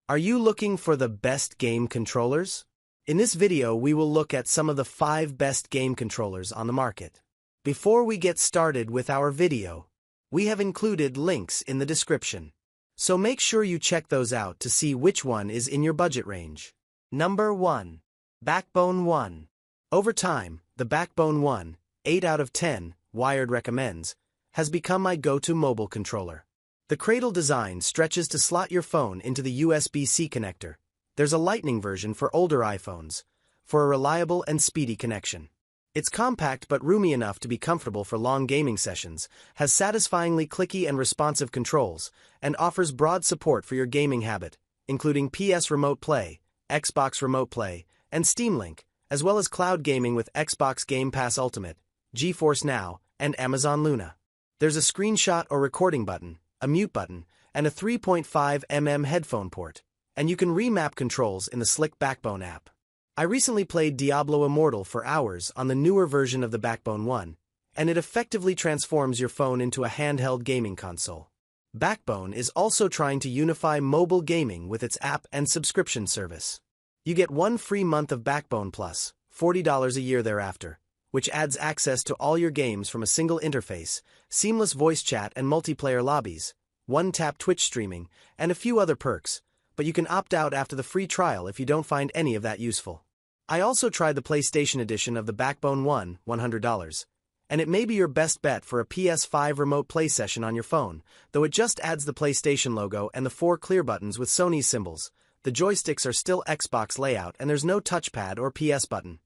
Are you looking for the best game controllers? In this video, we will look at some of the 5 best game controllers on the market. Before we get started with our video, we have included links in the description. So make sure you check those out to see which one is in your budget range. Number 1. Backbone One. Over time, the Backbone One, 8 out of 10, Wired recommends, has become my go-to mobile controller. The cradle design stretches to slot your phone into the USB-C connector. There's a Lightning version for older iPhones, for a reliable and speedy connection. It's compact but roomy enough to be comfortable for long gaming sessions, has satisfyingly clicky and responsive controls, and offers broad support for your gaming habit, including PS Remote Play, Xbox Remote Play, and Steam Link, as well as cloud gaming with Xbox Game Pass Ultimate, GeForce Now, and Amazon Luna. There's a screenshot or recording button, a mute button, and a 3.5mm headphone port, and you can remap controls in the slick Backbone app. I recently played Diablo Immortal for hours on the newer version of the Backbone One, and it effectively transforms your phone into a handheld gaming console. Backbone is also trying to unify mobile gaming with its app and subscription service. You get 1 free month of Backbone Plus, $40 a year thereafter, which adds access to all your games from a single interface, seamless voice chat and multiplayer lobbies, one-tap Twitch streaming, and a few other perks, but you can opt out after the free trial if you don't find any of that useful. I also tried the PlayStation edition of the Backbone One, $100, and it may be your best bet for a PS5 remote play session on your phone, though it just adds the PlayStation logo and the 4 clear buttons with Sony's symbols. The joysticks are still Xbox layout and there's no touchpad or PS button.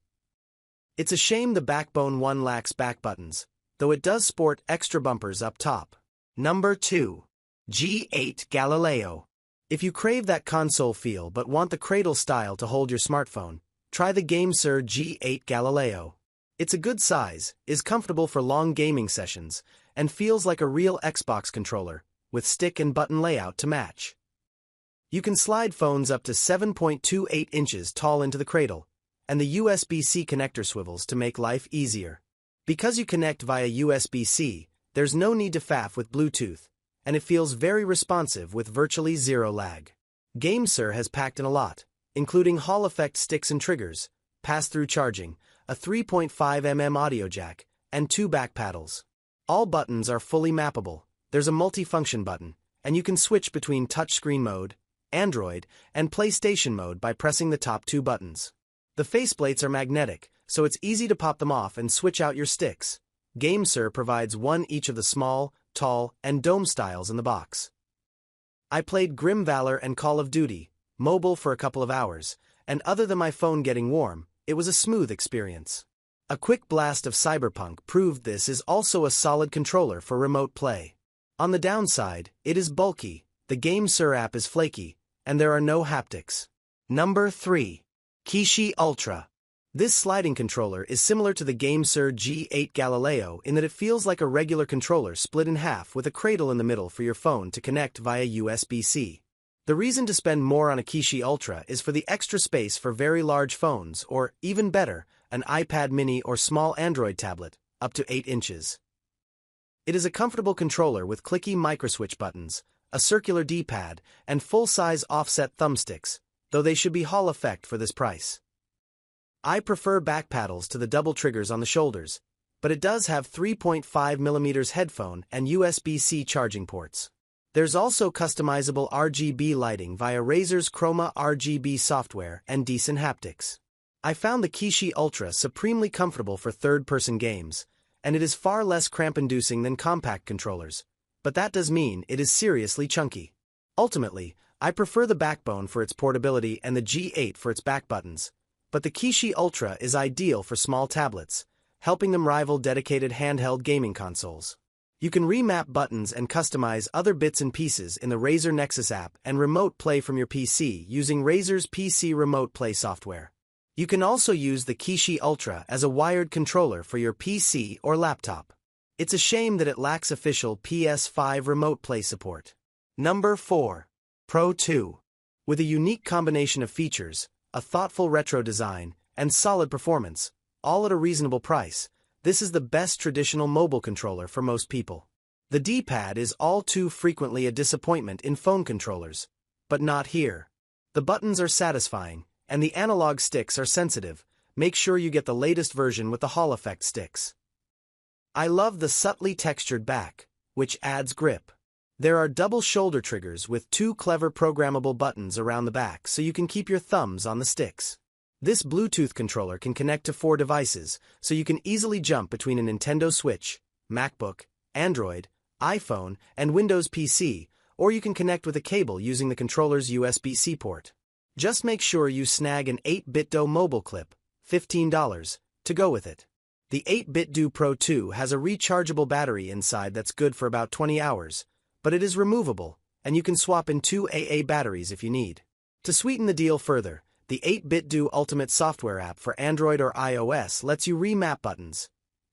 It's a shame the Backbone One lacks back buttons, though it does sport extra bumpers up top. Number 2. G8 Galileo. If you crave that console feel but want the cradle style to hold your smartphone, try the GameSir G8 Galileo. It's a good size, is comfortable for long gaming sessions, and feels like a real Xbox controller, with stick and button layout to match. You can slide phones up to 7.28 inches tall into the cradle, and the USB-C connector swivels to make life easier. Because you connect via USB-C, there's no need to faff with Bluetooth, and it feels very responsive with virtually zero lag. GameSir has packed in a lot, including Hall effect sticks and triggers, pass-through charging, a 3.5mm audio jack, and 2 back paddles. All buttons are fully mappable. There's a multi-function button, and you can switch between touchscreen mode, Android, and PlayStation mode by pressing the top 2 buttons. The faceplates are magnetic, so it's easy to pop them off and switch out your sticks. GameSir provides one each of the small, tall, and dome styles in the box. I played Grim Valor and Call of Duty, mobile for a couple of hours, and other than my phone getting warm, it was a smooth experience. A quick blast of Cyberpunk proved this is also a solid controller for remote play. On the downside, it is bulky, the GameSir app is flaky, and there are no haptics. Number 3. Kishi Ultra. This sliding controller is similar to the GameSir G8 Galileo in that it feels like a regular controller split in half with a cradle in the middle for your phone to connect via USB-C. The reason to spend more on a Kishi Ultra is for the extra space for very large phones or, even better, an iPad mini or small Android tablet, up to 8 inches. It is a comfortable controller with clicky microswitch buttons, a circular D-pad, and full-size offset thumbsticks, though they should be Hall effect for this price. I prefer back paddles to the double triggers on the shoulders, but it does have 3.5mm headphone and USB-C charging ports. There's also customizable RGB lighting via Razer's Chroma RGB software and decent haptics. I found the Kishi Ultra supremely comfortable for third-person games, and it is far less cramp-inducing than compact controllers, but that does mean it is seriously chunky. Ultimately, I prefer the Backbone for its portability and the G8 for its back buttons, but the Kishi Ultra is ideal for small tablets, helping them rival dedicated handheld gaming consoles. You can remap buttons and customize other bits and pieces in the Razer Nexus app and remote play from your PC using Razer's PC Remote Play software. You can also use the Kishi Ultra as a wired controller for your PC or laptop. It's a shame that it lacks official PS5 Remote Play support. Number 4. Pro 2. With a unique combination of features, a thoughtful retro design, and solid performance, all at a reasonable price, this is the best traditional mobile controller for most people. The D-pad is all too frequently a disappointment in phone controllers, but not here. The buttons are satisfying, and the analog sticks are sensitive. Make sure you get the latest version with the Hall effect sticks. I love the subtly textured back, which adds grip. There are double shoulder triggers with 2 clever programmable buttons around the back so you can keep your thumbs on the sticks. This Bluetooth controller can connect to 4 devices, so you can easily jump between a Nintendo Switch, MacBook, Android, iPhone, and Windows PC, or you can connect with a cable using the controller's USB-C port. Just make sure you snag an 8-bit Do mobile clip, $15, to go with it. The 8-bit Do Pro 2 has a rechargeable battery inside that's good for about 20 hours, but it is removable, and you can swap in 2 AA batteries if you need. To sweeten the deal further, the 8-bit Do Ultimate software app for Android or iOS lets you remap buttons,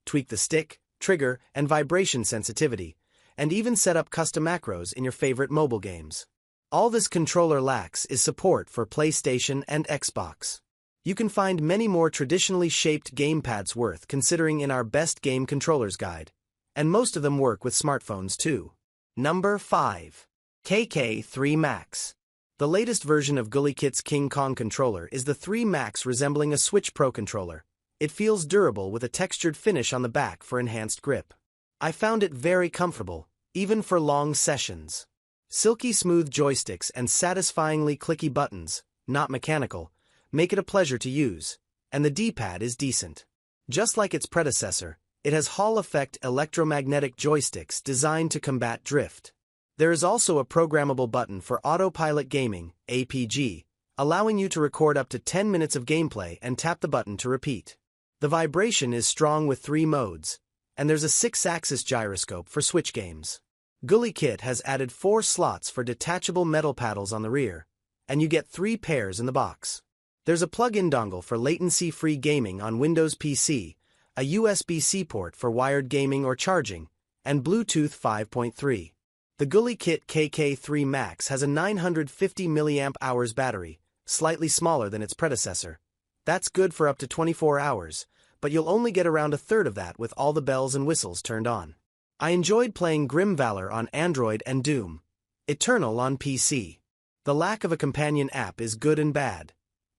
tweak the stick, trigger, and vibration sensitivity, and even set up custom macros in your favorite mobile games. All this controller lacks is support for PlayStation and Xbox. You can find many more traditionally shaped gamepads worth considering in our best game controllers guide, and most of them work with smartphones too. Number 5. KK3 Max. The latest version of GuliKit's King Kong controller is the 3 Max, resembling a Switch Pro controller. It feels durable with a textured finish on the back for enhanced grip. I found it very comfortable, even for long sessions. Silky smooth joysticks and satisfyingly clicky buttons, not mechanical, make it a pleasure to use, and the D-pad is decent. Just like its predecessor, it has Hall effect electromagnetic joysticks designed to combat drift. There is also a programmable button for autopilot gaming, APG, allowing you to record up to 10 minutes of gameplay and tap the button to repeat. The vibration is strong with 3 modes, and there's a 6-axis gyroscope for Switch games. GuliKit has added 4 slots for detachable metal paddles on the rear, and you get 3 pairs in the box. There's a plug-in dongle for latency-free gaming on Windows PC, a USB-C port for wired gaming or charging, and Bluetooth 5.3. The GuliKit KK3 Max has a 950 mAh battery, slightly smaller than its predecessor. That's good for up to 24 hours, but you'll only get around a third of that with all the bells and whistles turned on. I enjoyed playing Grim Valor on Android and Doom Eternal on PC. The lack of a companion app is good and bad.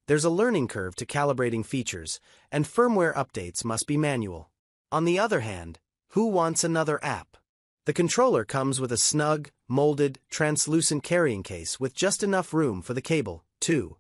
There's a learning curve to calibrating features, and firmware updates must be manual. On the other hand, who wants another app? The controller comes with a snug, molded, translucent carrying case with just enough room for the cable, too.